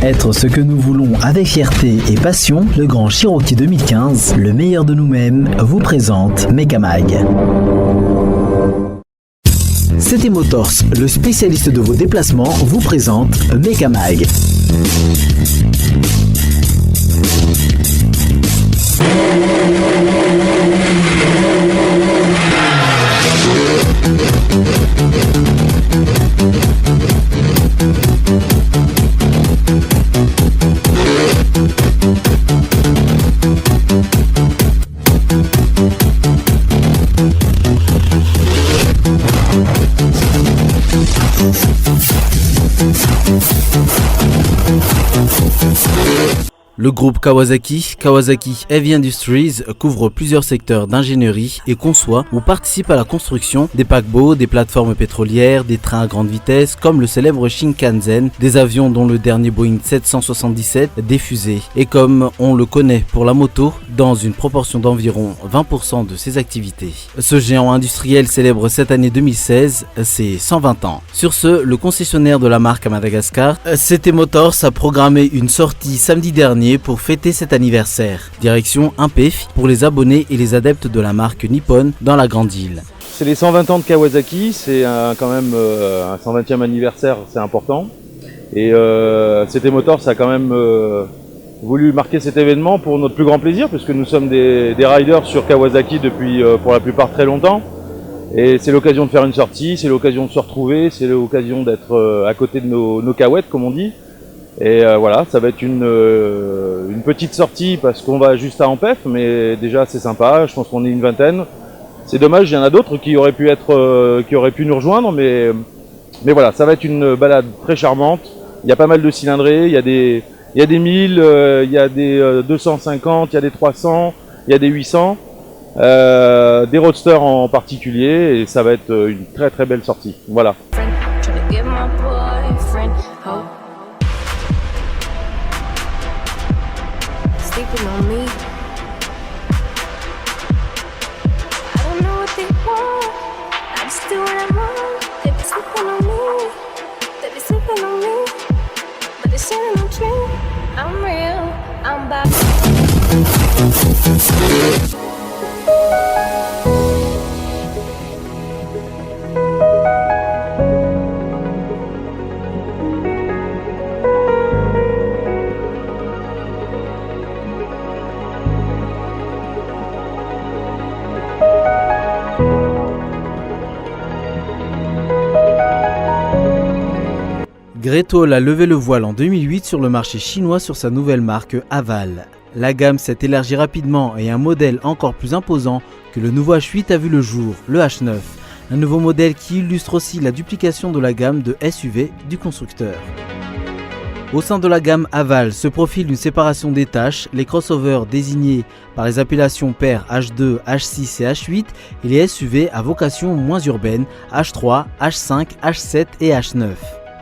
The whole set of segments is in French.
Être ce que nous voulons avec fierté et passion, le Grand Cherokee 2015, le meilleur de nous-mêmes, vous présente Megamag. CT Motors, le spécialiste de vos déplacements, vous présente Megamag. Le groupe Kawasaki Heavy Industries couvre plusieurs secteurs d'ingénierie et conçoit ou participe à la construction des paquebots, des plateformes pétrolières, des trains à grande vitesse comme le célèbre Shinkansen, des avions dont le dernier Boeing 777, des fusées et comme on le connaît pour la moto dans une proportion d'environ 20% de ses activités. Ce géant industriel célèbre cette année 2016 ses 120 ans. Sur ce, le concessionnaire de la marque à Madagascar, CT Motors a programmé une sortie samedi dernier pour fêter cet anniversaire. Direction Impef pour les abonnés et les adeptes de la marque Nippon dans la Grande Île. C'est les 120 ans de Kawasaki, c'est quand même un 120e anniversaire, c'est important. Et CT Motors a quand même voulu marquer cet événement pour notre plus grand plaisir, puisque nous sommes des riders sur Kawasaki depuis pour la plupart très longtemps. Et c'est l'occasion de faire une sortie, c'est l'occasion de se retrouver, c'est l'occasion d'être à côté de nos cahuètes, comme on dit. Et voilà, ça va être une petite sortie parce qu'on va juste à Ampef, mais déjà c'est sympa, je pense qu'on est une vingtaine. C'est dommage, il y en a d'autres qui auraient pu nous rejoindre, mais voilà, ça va être une balade très charmante. Il y a pas mal de cylindrées, il y a des 1000, il y a des 250, il y a des 300, il y a des 800, des roadsters en particulier, et ça va être une très très belle sortie. Voilà. Sleeping on me. I don't know what they want. I just do what I want. They be sleeping on me. They be sleeping on me. But they're sharing my dream. I'm real. I'm back. Great Wall a levé le voile en 2008 sur le marché chinois sur sa nouvelle marque Haval. La gamme s'est élargie rapidement et un modèle encore plus imposant que le nouveau H8 a vu le jour, le H9. Un nouveau modèle qui illustre aussi la duplication de la gamme de SUV du constructeur. Au sein de la gamme Haval se profile une séparation des tâches, les crossovers désignés par les appellations paires H2, H6 et H8 et les SUV à vocation moins urbaine H3, H5, H7 et H9.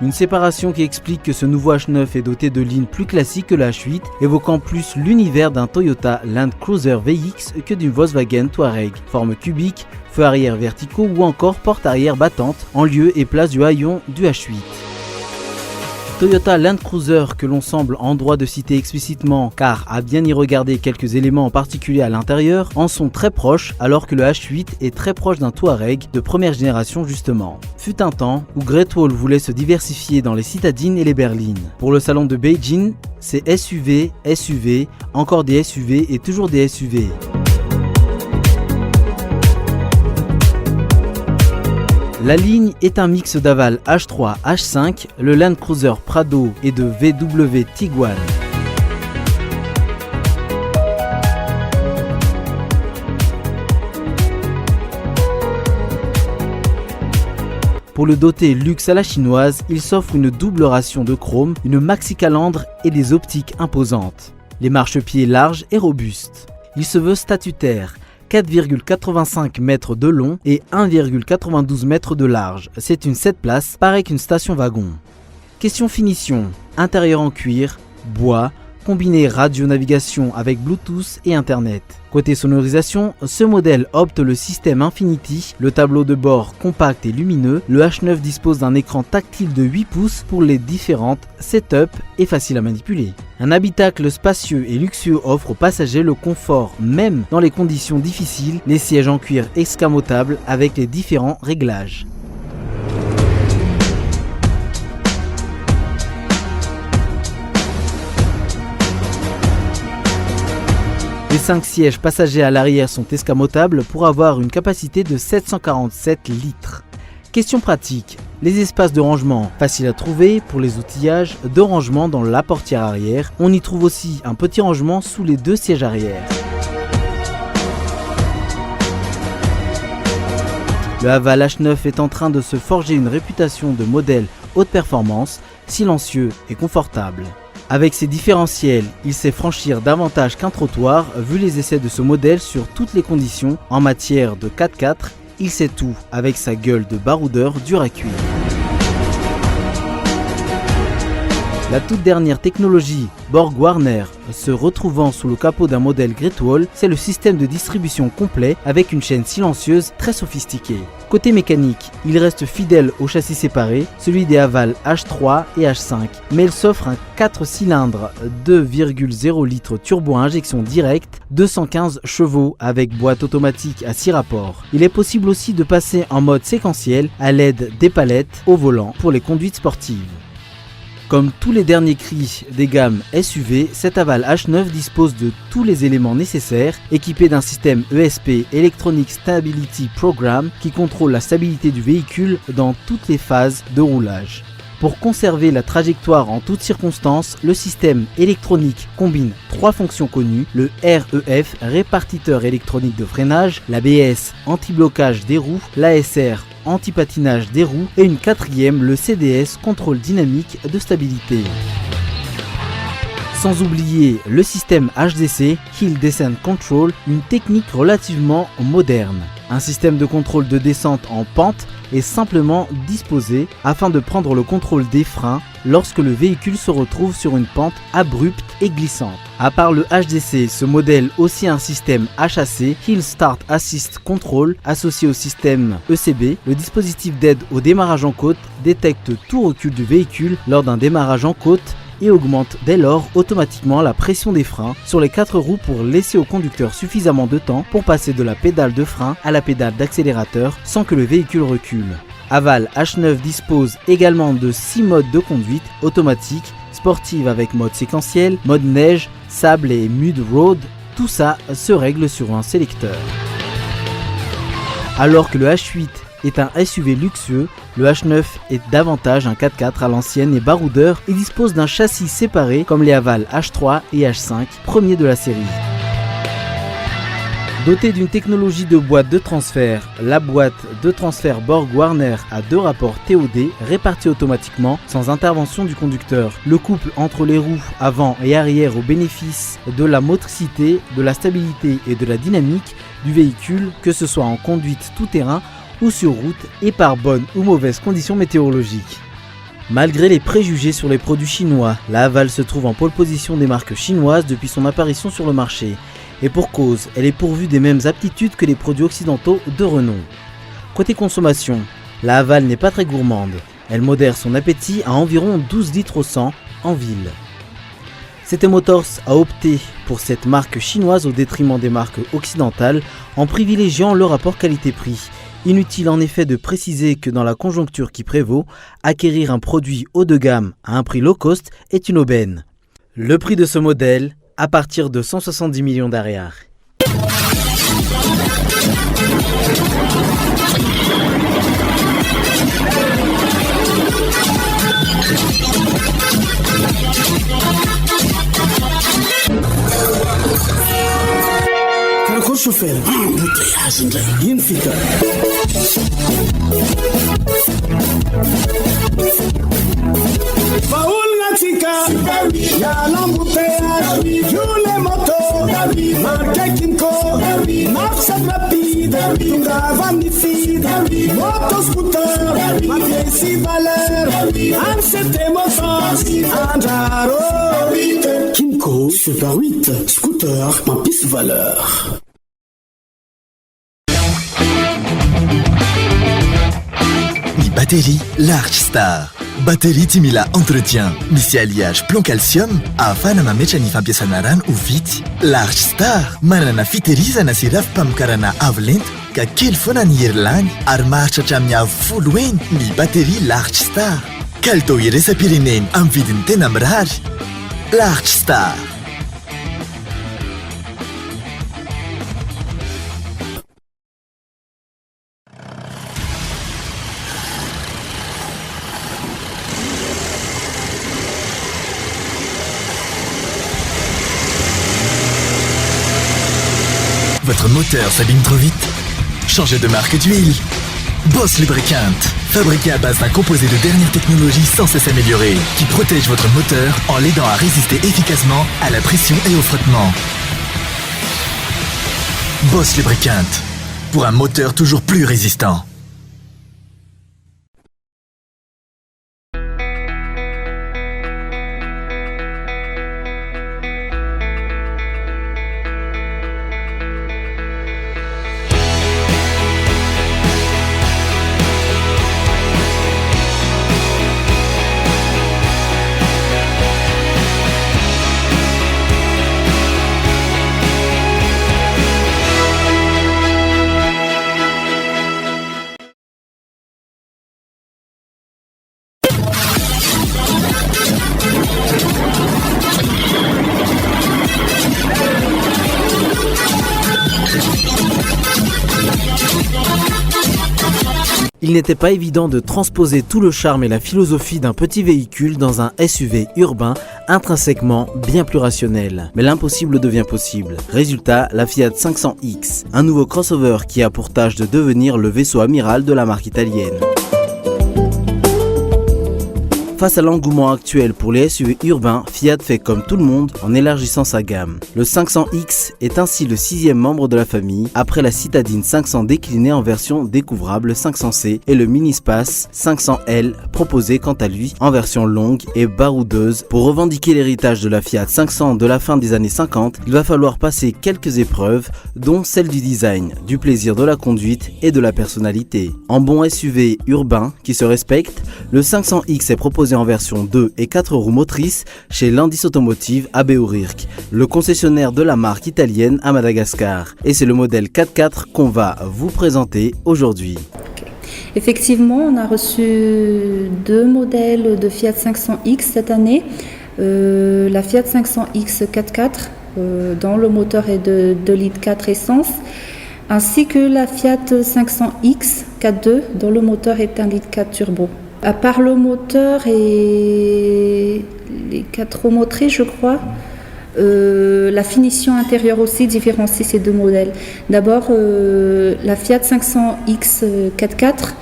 Une séparation qui explique que ce nouveau H9 est doté de lignes plus classiques que le H8, évoquant plus l'univers d'un Toyota Land Cruiser VX que d'une Volkswagen Touareg. Forme cubique, feux arrière verticaux ou encore porte arrière battante en lieu et place du haillon du H8. Toyota Land Cruiser que l'on semble en droit de citer explicitement car à bien y regarder quelques éléments en particulier à l'intérieur en sont très proches alors que le H8 est très proche d'un Touareg de première génération justement. Fut un temps où Great Wall voulait se diversifier dans les citadines et les berlines. Pour le salon de Beijing, c'est SUV, SUV, encore des SUV et toujours des SUV. La ligne est un mix d'Haval H3, H5, le Land Cruiser Prado et de VW Tiguan. Pour le doter luxe à la chinoise, il s'offre une double ration de chrome, une maxi calandre et des optiques imposantes. Les marchepieds larges et robustes. Il se veut statutaire. 4,85 mètres de long et 1,92 mètres de large. C'est une 7 places, pareil qu'une station wagon. Question finition. Intérieur en cuir, bois, combiner radio-navigation avec Bluetooth et Internet. Côté sonorisation, ce modèle opte le système Infinity, le tableau de bord compact et lumineux. Le H9 dispose d'un écran tactile de 8 pouces pour les différentes setups et facile à manipuler. Un habitacle spacieux et luxueux offre aux passagers le confort même dans les conditions difficiles, les sièges en cuir escamotables avec les différents réglages. Les 5 sièges passagers à l'arrière sont escamotables pour avoir une capacité de 747 litres. Question pratique, les espaces de rangement, faciles à trouver pour les outillages, de rangement dans la portière arrière. On y trouve aussi un petit rangement sous les 2 sièges arrière. Le Haval H9 est en train de se forger une réputation de modèle haute performance, silencieux et confortable. Avec ses différentiels, il sait franchir davantage qu'un trottoir vu les essais de ce modèle sur toutes les conditions. En matière de 4x4, il sait tout avec sa gueule de baroudeur dur à cuire. La toute dernière technologie Borg-Warner se retrouvant sous le capot d'un modèle Great Wall, c'est le système de distribution complet avec une chaîne silencieuse très sophistiquée. Côté mécanique, il reste fidèle au châssis séparé, celui des Haval H3 et H5, mais il s'offre un 4 cylindres 2,0 litres turbo à injection directe, 215 chevaux avec boîte automatique à 6 rapports. Il est possible aussi de passer en mode séquentiel à l'aide des palettes au volant pour les conduites sportives. Comme tous les derniers cris des gammes SUV, cet Haval H9 dispose de tous les éléments nécessaires, équipé d'un système ESP Electronic Stability Program qui contrôle la stabilité du véhicule dans toutes les phases de roulage. Pour conserver la trajectoire en toutes circonstances, le système électronique combine 3 fonctions connues, le REF, répartiteur électronique de freinage, l'ABS, anti-blocage des roues, l'ASR, anti-patinage des roues et une 4e, le CDS, contrôle dynamique de stabilité. Sans oublier le système HDC, Hill Descent Control, une technique relativement moderne. Un système de contrôle de descente en pente est simplement disposé afin de prendre le contrôle des freins lorsque le véhicule se retrouve sur une pente abrupte et glissante. À part le HDC, ce modèle aussi un système HAC, Hill Start Assist Control, associé au système ECB. Le dispositif d'aide au démarrage en côte détecte tout recul du véhicule lors d'un démarrage en côte et augmente dès lors automatiquement la pression des freins sur les 4 roues pour laisser au conducteur suffisamment de temps pour passer de la pédale de frein à la pédale d'accélérateur sans que le véhicule recule. Haval H9 dispose également de 6 modes de conduite automatique, sportive avec mode séquentiel, mode neige, sable et mud road. Tout ça se règle sur un sélecteur. Alors que le H8 est un SUV luxueux, le H9 est davantage un 4x4 à l'ancienne et baroudeur et dispose d'un châssis séparé comme les Haval H3 et H5, premiers de la série. Doté d'une technologie de boîte de transfert, la boîte de transfert Borg-Warner a 2 rapports TOD répartis automatiquement sans intervention du conducteur. Le couple entre les roues avant et arrière au bénéfice de la motricité, de la stabilité et de la dynamique du véhicule, que ce soit en conduite tout-terrain ou sur route et par bonnes ou mauvaises conditions météorologiques. Malgré les préjugés sur les produits chinois, la Haval se trouve en pole position des marques chinoises depuis son apparition sur le marché. Et pour cause, elle est pourvue des mêmes aptitudes que les produits occidentaux de renom. Côté consommation, la Haval n'est pas très gourmande. Elle modère son appétit à environ 12 litres au 100 en ville. CT Motors a opté pour cette marque chinoise au détriment des marques occidentales en privilégiant le rapport qualité-prix. Inutile en effet de préciser que dans la conjoncture qui prévaut, acquérir un produit haut de gamme à un prix low cost est une aubaine. Le prix de ce modèle, à partir de 170 millions d'ARR. شوفير حسن ينفكر Paula chica, ya la mutea, Yule moto, marketing co, marcha rapide, tunga vanifide, moto scooter, ma piesi valer, anse te motos, andaro. Kimco Super 8, scooter en piste valeur. Ni batterie Large Star. Batterie timila entretien. Misy alliage plomb calcium ahafahana mametra ny fampiasana rano ho vity. Large Star manana fitehirizana sy rafi-pamokarana avo lento ka kely foana ny hery lany ary maharitra hatramin'ny avo 10 eny ny batterie Large Star. Kalitao iraisam-pireneny amin'ny vidiny tena mirary. Large Star. Votre moteur s'abîme trop vite? Changez de marque d'huile. Boss Lubricant, fabriqué à base d'un composé de dernière technologie sans cesse amélioré, qui protège votre moteur en l'aidant à résister efficacement à la pression et au frottement. Boss Lubricant, pour un moteur toujours plus résistant. Il n'était pas évident de transposer tout le charme et la philosophie d'un petit véhicule dans un SUV urbain intrinsèquement bien plus rationnel. Mais l'impossible devient possible. Résultat, la Fiat 500X, un nouveau crossover qui a pour tâche de devenir le vaisseau amiral de la marque italienne. Face à l'engouement actuel pour les SUV urbains, Fiat fait comme tout le monde en élargissant sa gamme. Le 500X est ainsi le 6e membre de la famille, après la citadine 500 déclinée en version découvrable 500C et le mini-space 500L proposé quant à lui en version longue et baroudeuse. Pour revendiquer l'héritage de la Fiat 500 de la fin des années 50, il va falloir passer quelques épreuves, dont celle du design, du plaisir de la conduite et de la personnalité. En bon SUV urbain qui se respecte, le 500X est proposé en version 2 et 4 roues motrices chez Landis Automotive à Beurirk, le concessionnaire de la marque italienne à Madagascar. Et c'est le modèle 4x4 qu'on va vous présenter aujourd'hui. Effectivement, on a reçu 2 modèles de Fiat 500X cette année. La Fiat 500X 4x4 dont le moteur est de 2,4 litres essence, ainsi que la Fiat 500X 4.2 dont le moteur est 1,4 litre turbo. À part le moteur et les 4 roues motrices, je crois, la finition intérieure aussi différencie ces 2 modèles. D'abord, la Fiat 500X 4x4,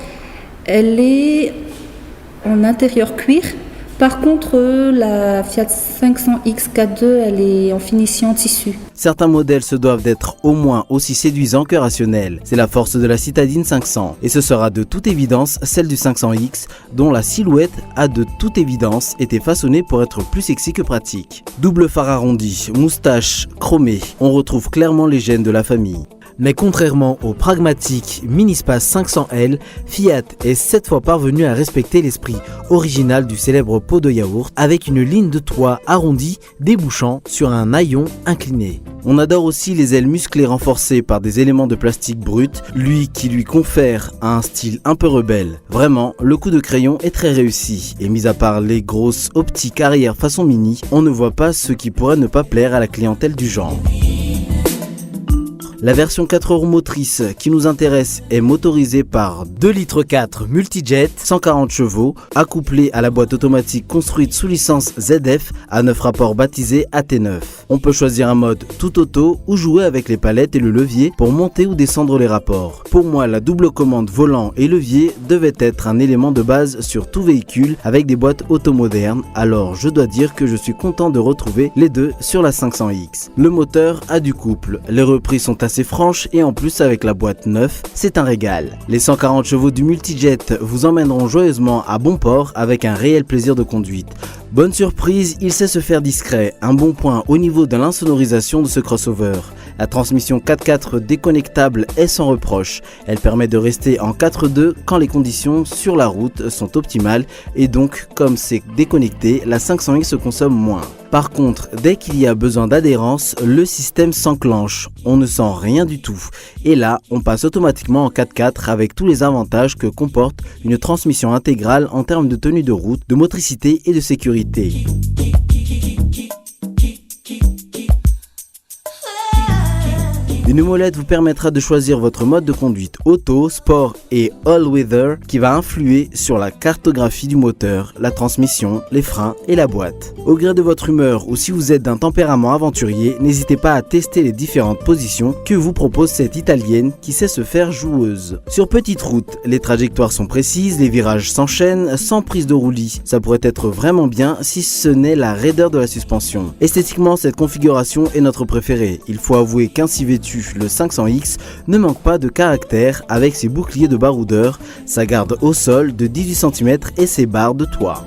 elle est en intérieur cuir. Par contre, la Fiat 500X 4.2, elle est en finition en tissu. Certains modèles se doivent d'être au moins aussi séduisants que rationnels. C'est la force de la citadine 500. Et ce sera de toute évidence celle du 500X, dont la silhouette a de toute évidence été façonnée pour être plus sexy que pratique. Double phare arrondi, moustache chromée, on retrouve clairement les gènes de la famille. Mais contrairement au pragmatique Minispace 500L, Fiat est cette fois parvenu à respecter l'esprit original du célèbre pot de yaourt avec une ligne de toit arrondie débouchant sur un haillon incliné. On adore aussi les ailes musclées renforcées par des éléments de plastique brut, lui qui lui confère un style un peu rebelle. Vraiment, le coup de crayon est très réussi et mis à part les grosses optiques arrière façon mini, on ne voit pas ce qui pourrait ne pas plaire à la clientèle du genre. La version 4 roues motrices qui nous intéresse est motorisée par 2,4 litres multijet, 140 chevaux, accouplée à la boîte automatique construite sous licence ZF à 9 rapports baptisés AT9. On peut choisir un mode tout auto ou jouer avec les palettes et le levier pour monter ou descendre les rapports. Pour moi, la double commande volant et levier devait être un élément de base sur tout véhicule avec des boîtes auto modernes, alors je dois dire que je suis content de retrouver les deux sur la 500X. Le moteur a du couple, les reprises sont assez franches et en plus avec la boîte 9, c'est un régal. Les 140 chevaux du multijet vous emmèneront joyeusement à bon port avec un réel plaisir de conduite. Bonne surprise, il sait se faire discret, un bon point au niveau de l'insonorisation de ce crossover. La transmission 4x4 déconnectable est sans reproche. Elle permet de rester en 4.2 quand les conditions sur la route sont optimales et donc, comme c'est déconnecté, la 500X se consomme moins. Par contre, dès qu'il y a besoin d'adhérence, le système s'enclenche. On ne sent rien du tout. Et là, on passe automatiquement en 4x4 avec tous les avantages que comporte une transmission intégrale en termes de tenue de route, de motricité et de sécurité. Une molette vous permettra de choisir votre mode de conduite auto, sport et all-weather qui va influer sur la cartographie du moteur, la transmission, les freins et la boîte. Au gré de votre humeur ou si vous êtes d'un tempérament aventurier, n'hésitez pas à tester les différentes positions que vous propose cette italienne qui sait se faire joueuse. Sur petite route, les trajectoires sont précises, les virages s'enchaînent sans prise de roulis. Ça pourrait être vraiment bien si ce n'est la raideur de la suspension. Esthétiquement, cette configuration est notre préférée. Il faut avouer qu'ainsi vêtu, le 500X ne manque pas de caractère avec ses boucliers de baroudeur, sa garde au sol de 18 cm et ses barres de toit.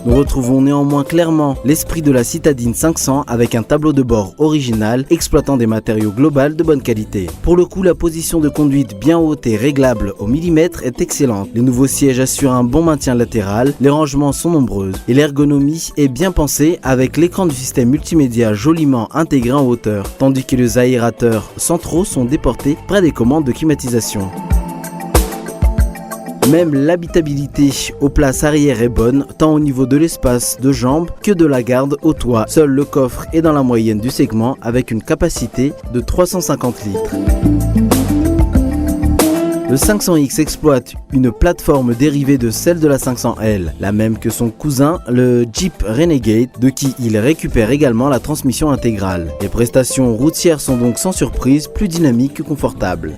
Nous retrouvons néanmoins clairement l'esprit de la Citadine 500 avec un tableau de bord original exploitant des matériaux globaux de bonne qualité. Pour le coup, la position de conduite bien haute et réglable au millimètre est excellente. Les nouveaux sièges assurent un bon maintien latéral, les rangements sont nombreux et l'ergonomie est bien pensée avec l'écran du système multimédia joliment intégré en hauteur, tandis que les aérateurs centraux sont déportés près des commandes de climatisation. Même l'habitabilité aux places arrière est bonne, tant au niveau de l'espace de jambes que de la garde au toit. Seul le coffre est dans la moyenne du segment avec une capacité de 350 litres. Le 500X exploite une plateforme dérivée de celle de la 500L, la même que son cousin, le Jeep Renegade, de qui il récupère également la transmission intégrale. Les prestations routières sont donc sans surprise plus dynamiques que confortables.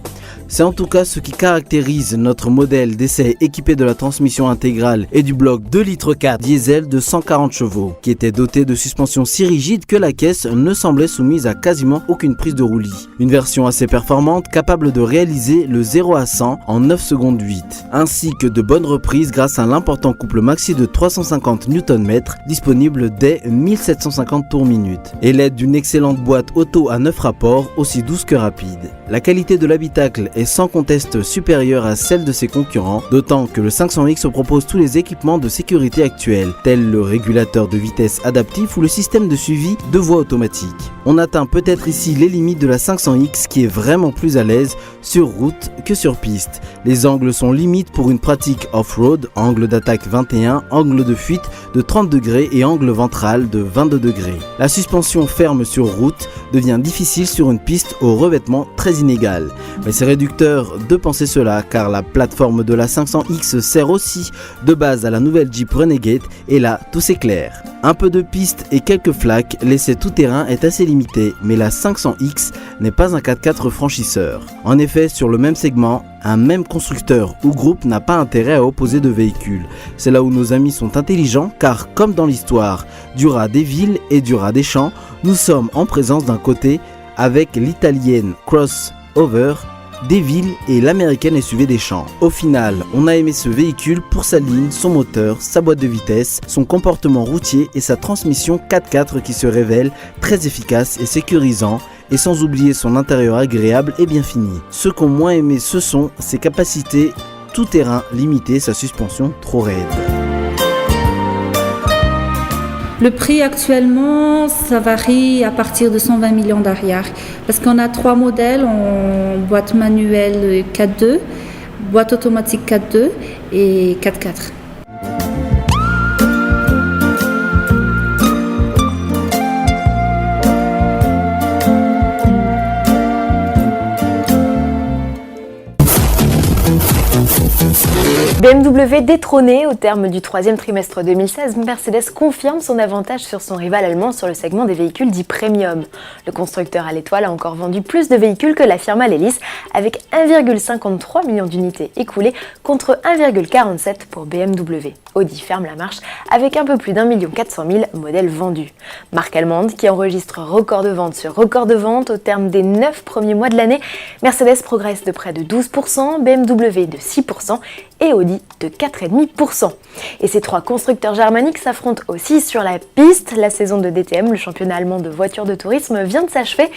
C'est en tout cas ce qui caractérise notre modèle d'essai équipé de la transmission intégrale et du bloc 2,4 litres diesel de 140 chevaux, qui était doté de suspensions si rigides que la caisse ne semblait soumise à quasiment aucune prise de roulis. Une version assez performante capable de réaliser le 0 à 100 en 9 secondes 8, ainsi que de bonnes reprises grâce à l'important couple maxi de 350 Nm disponible dès 1750 tours minute, et l'aide d'une excellente boîte auto à 9 rapports aussi douce que rapide. La qualité de l'habitacle est sans conteste supérieure à celle de ses concurrents, d'autant que le 500X propose tous les équipements de sécurité actuels, tels le régulateur de vitesse adaptif ou le système de suivi de voie automatique. On atteint peut-être ici les limites de la 500X qui est vraiment plus à l'aise sur route que sur piste. Les angles sont limites pour une pratique off-road, angle d'attaque 21, angle de fuite de 30 degrés et angle ventral de 22 degrés. La suspension ferme sur route devient difficile sur une piste au revêtement très inégal. Mais c'est réducteur de penser cela car la plateforme de la 500X sert aussi de base à la nouvelle Jeep Renegade et là tout s'éclaire. Un peu de piste et quelques flaques, l'essai tout-terrain est assez limité, mais la 500X n'est pas un 4x4 franchisseur. En effet, sur le même segment, un même constructeur ou groupe n'a pas intérêt à opposer de véhicules. C'est là où nos amis sont intelligents car, comme dans l'histoire du rat des villes et du rat des champs, nous sommes en présence d'un côté avec l'italienne Crossover des villes et l'américaine SUV des champs. Au final, on a aimé ce véhicule pour sa ligne, son moteur, sa boîte de vitesse, son comportement routier et sa transmission 4x4 qui se révèle très efficace et sécurisant, et sans oublier son intérieur agréable et bien fini. Ceux qui ont moins aimé ce sont ses capacités tout-terrain limitées, sa suspension trop raide. Le prix actuellement, ça varie à partir de 120 millions d'arrière. Parce qu'on a 3 modèles en boîte manuelle 4.2, boîte automatique 4.2 et 4.4. BMW détrôné au terme du troisième trimestre 2016, Mercedes confirme son avantage sur son rival allemand sur le segment des véhicules dits premium. Le constructeur à l'étoile a encore vendu plus de véhicules que la firme Lelis, avec 1,53 million d'unités écoulées contre 1,47 pour BMW. Audi ferme la marche avec un peu plus d'1 400 000 modèles vendus. Marque allemande qui enregistre record de vente sur record de vente au terme des 9 premiers mois de l'année, Mercedes progresse de près de 12%, BMW de 6%. 5% et Audi de 4,5%. Et ces trois constructeurs germaniques s'affrontent aussi sur la piste. La saison de DTM, le championnat allemand de voitures de tourisme, vient de s'achever.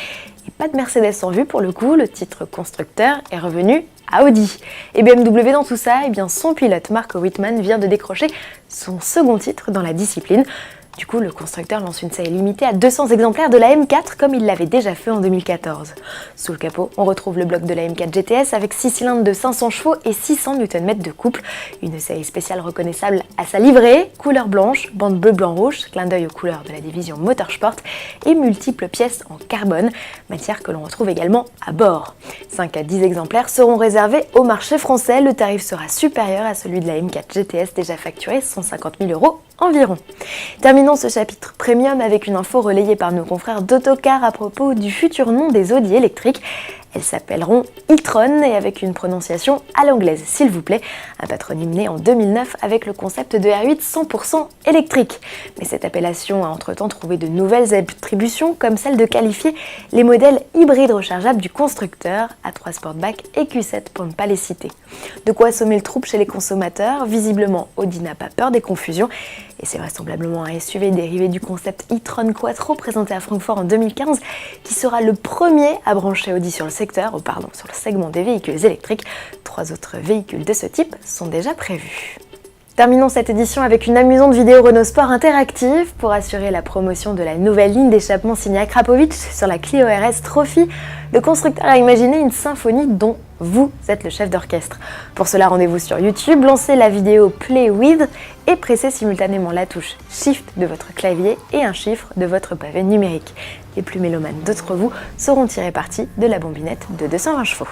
Et pas de Mercedes en vue pour le coup, le titre constructeur est revenu à Audi. Et BMW dans tout ça, eh bien son pilote Marco Wittmann vient de décrocher son second titre dans la discipline. Du coup, le constructeur lance une série limitée à 200 exemplaires de la M4 comme il l'avait déjà fait en 2014. Sous le capot, on retrouve le bloc de la M4 GTS avec 6 cylindres de 500 chevaux et 600 Nm de couple. Une série spéciale reconnaissable à sa livrée, couleur blanche, bande bleu-blanc-rouge, clin d'œil aux couleurs de la division Motorsport et multiples pièces en carbone, matière que l'on retrouve également à bord. 5 à 10 exemplaires seront réservés au marché français. Le tarif sera supérieur à celui de la M4 GTS déjà facturé 150 000 € environ. Terminons ce chapitre premium avec une info relayée par nos confrères d'Autocar à propos du futur nom des Audi électriques. Elles s'appelleront e-tron et avec une prononciation à l'anglaise, s'il vous plaît. Un patronyme né en 2009 avec le concept de R8 100% électrique. Mais cette appellation a entre-temps trouvé de nouvelles attributions, comme celle de qualifier les modèles hybrides rechargeables du constructeur, A3 Sportback et Q7 pour ne pas les citer. De quoi sommer le trouble chez les consommateurs. Visiblement, Audi n'a pas peur des confusions. Et c'est vraisemblablement un SUV dérivé du concept e-tron Quattro présenté à Francfort en 2015 qui sera le premier à brancher Audi sur le segment des véhicules électriques. 3 autres véhicules de ce type sont déjà prévus. Terminons cette édition avec une amusante vidéo Renault Sport interactive pour assurer la promotion de la nouvelle ligne d'échappement signée Akrapovic sur la Clio RS Trophy. Le constructeur a imaginé une symphonie dont vous êtes le chef d'orchestre. Pour cela, rendez-vous sur YouTube, lancez la vidéo Play With et pressez simultanément la touche Shift de votre clavier et un chiffre de votre pavé numérique. Les plus mélomanes d'entre vous sauront tirer parti de la bombinette de 220 chevaux.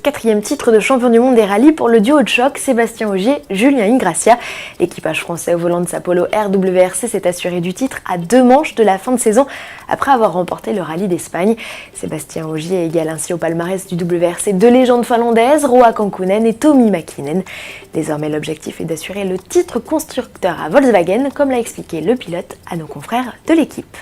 Quatrième titre de champion du monde des rallyes pour le duo de choc Sébastien Ogier, Julien Ingrassia. L'équipage français au volant de sa Polo RWRC s'est assuré du titre à 2 manches de la fin de saison après avoir remporté le rallye d'Espagne. Sébastien Ogier égale ainsi au palmarès du WRC 2 légendes finlandaises, Roa Kankkunen et Tommi Mäkinen. Désormais, l'objectif est d'assurer le titre constructeur à Volkswagen, comme l'a expliqué le pilote à nos confrères de l'équipe.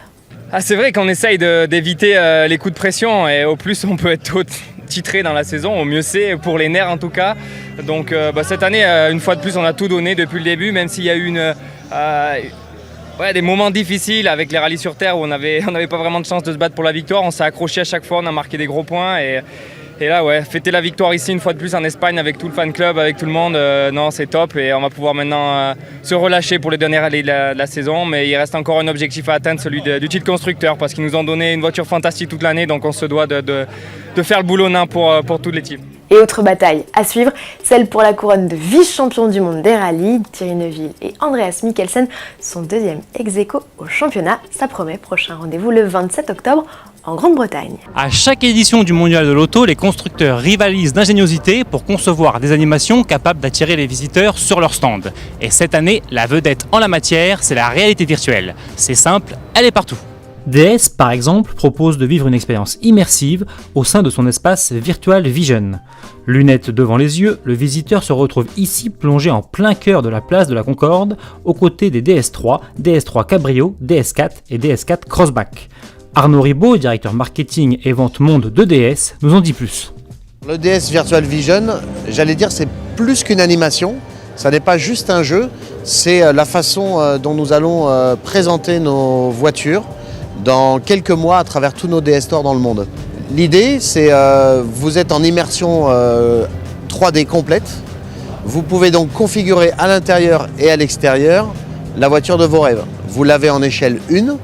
C'est vrai qu'on essaye d'éviter les coups de pression et au plus on peut être titré dans la saison, au mieux c'est pour les nerfs en tout cas. Donc cette année, une fois de plus, on a tout donné depuis le début, même s'il y a eu des moments difficiles avec les rallyes sur terre où on n'avait pas vraiment de chance de se battre pour la victoire. On s'est accroché à chaque fois, on a marqué des gros points et là fêter la victoire ici une fois de plus en Espagne avec tout le fan club, avec tout le monde, non c'est top et on va pouvoir maintenant se relâcher pour les derniers rallyes de la saison, mais il reste encore un objectif à atteindre, celui du titre constructeur, parce qu'ils nous ont donné une voiture fantastique toute l'année, donc on se doit de faire le boulot nain pour toute l'équipe. Et autre bataille à suivre, celle pour la couronne de vice-champion du monde des rallyes. Thierry Neuville et Andreas Mikkelsen sont deuxième ex-aequo au championnat. Ça promet, prochain rendez-vous le 27 octobre en Grande-Bretagne. À chaque édition du Mondial de l'Auto, les constructeurs rivalisent d'ingéniosité pour concevoir des animations capables d'attirer les visiteurs sur leur stand. Et cette année, la vedette en la matière, c'est la réalité virtuelle. C'est simple, elle est partout. DS, par exemple, propose de vivre une expérience immersive au sein de son espace Virtual Vision. Lunettes devant les yeux, le visiteur se retrouve ici plongé en plein cœur de la place de la Concorde, aux côtés des DS3, DS3 Cabrio, DS4 et DS4 Crossback. Arnaud Ribaud, directeur marketing et vente monde de DS, nous en dit plus. Le DS Virtual Vision, j'allais dire, c'est plus qu'une animation. Ça n'est pas juste un jeu, c'est la façon dont nous allons présenter nos voitures dans quelques mois à travers tous nos DS Stores dans le monde. L'idée, c'est vous êtes en immersion 3D complète. Vous pouvez donc configurer à l'intérieur et à l'extérieur la voiture de vos rêves. Vous l'avez en échelle 1.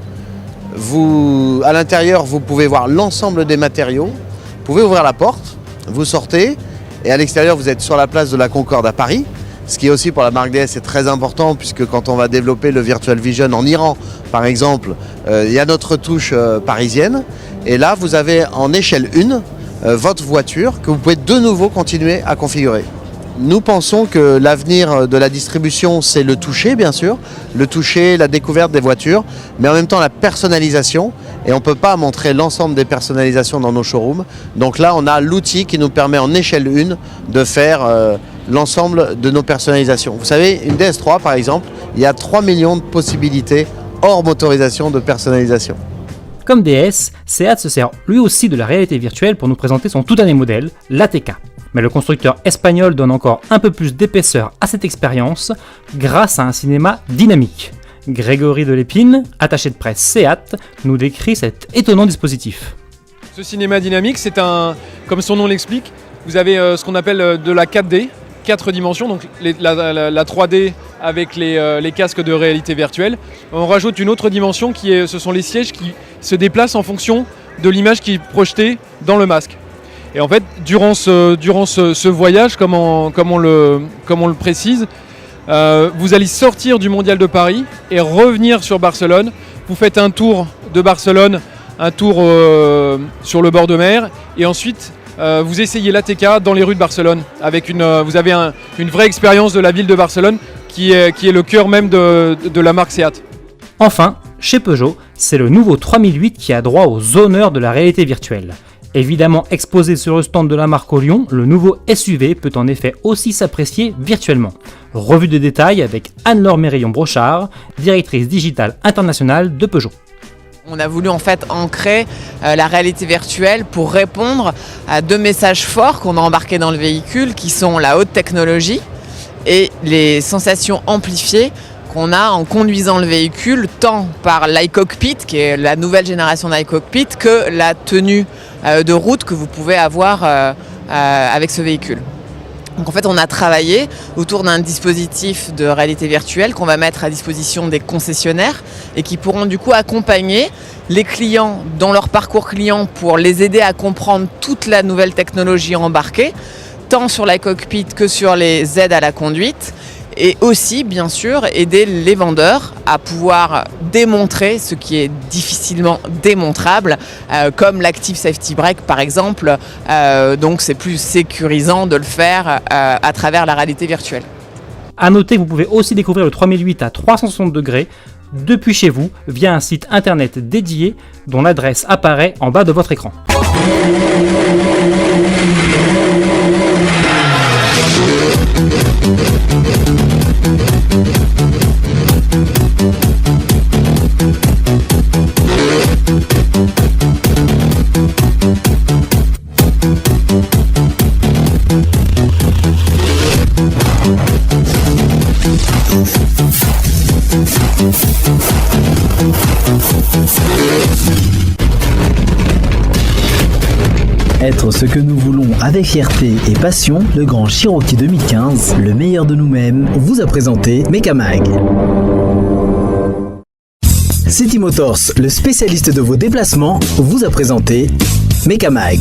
À l'intérieur, vous pouvez voir l'ensemble des matériaux. Vous pouvez ouvrir la porte, vous sortez, et à l'extérieur, vous êtes sur la place de la Concorde à Paris. Ce qui est aussi pour la marque DS est très important, puisque quand on va développer le Virtual Vision en Iran, par exemple, il y a notre touche parisienne. Et là, vous avez en échelle 1 votre voiture que vous pouvez de nouveau continuer à configurer. Nous pensons que l'avenir de la distribution, c'est le toucher, bien sûr. Le toucher, la découverte des voitures, mais en même temps la personnalisation. Et on ne peut pas montrer l'ensemble des personnalisations dans nos showrooms. Donc là, on a l'outil qui nous permet en échelle 1 de faire l'ensemble de nos personnalisations. Vous savez, une DS3 par exemple, il y a 3 millions de possibilités hors motorisation de personnalisation. Comme DS, Seat se sert lui aussi de la réalité virtuelle pour nous présenter son tout dernier modèle, l'ATK. Mais le constructeur espagnol donne encore un peu plus d'épaisseur à cette expérience grâce à un cinéma dynamique. Grégory Delépine, attaché de presse Seat, nous décrit cet étonnant dispositif. Ce cinéma dynamique, c'est comme son nom l'explique, vous avez ce qu'on appelle de la 4D, 4 dimensions, donc la 3D avec les casques de réalité virtuelle. On rajoute une autre dimension ce sont les sièges qui se déplacent en fonction de l'image qui est projetée dans le masque. Et en fait, durant ce voyage, comme on le précise, vous allez sortir du Mondial de Paris et revenir sur Barcelone. Vous faites un tour de Barcelone, un tour sur le bord de mer, et ensuite vous essayez l'ATK dans les rues de Barcelone. Vous avez une vraie expérience de la ville de Barcelone qui est le cœur même de la marque Seat. Enfin, chez Peugeot, c'est le nouveau 3008 qui a droit aux honneurs de la réalité virtuelle. Évidemment exposé sur le stand de la marque au Lyon, le nouveau SUV peut en effet aussi s'apprécier virtuellement. Revue de détails avec Anne-Laure Mérillon-Brochard, directrice digitale internationale de Peugeot. On a voulu en fait ancrer la réalité virtuelle pour répondre à 2 messages forts qu'on a embarqués dans le véhicule qui sont la haute technologie et les sensations amplifiées qu'on a en conduisant le véhicule, tant par l'iCockpit, qui est la nouvelle génération d'iCockpit, que la tenue de route que vous pouvez avoir avec ce véhicule. Donc en fait, on a travaillé autour d'un dispositif de réalité virtuelle qu'on va mettre à disposition des concessionnaires et qui pourront du coup accompagner les clients dans leur parcours client pour les aider à comprendre toute la nouvelle technologie embarquée, tant sur l'iCockpit que sur les aides à la conduite. Et aussi, bien sûr, aider les vendeurs à pouvoir démontrer ce qui est difficilement démontrable, comme l'Active Safety Brake par exemple. Donc c'est plus sécurisant de le faire à travers la réalité virtuelle. A noter que vous pouvez aussi découvrir le 3008 à 360 degrés depuis chez vous via un site internet dédié dont l'adresse apparaît en bas de votre écran. Être ce que nous voulons avec fierté et passion, le Grand Cherokee 2015, le meilleur de nous-mêmes, vous a présenté Mekamag. City Motors, le spécialiste de vos déplacements, vous a présenté Mekamag.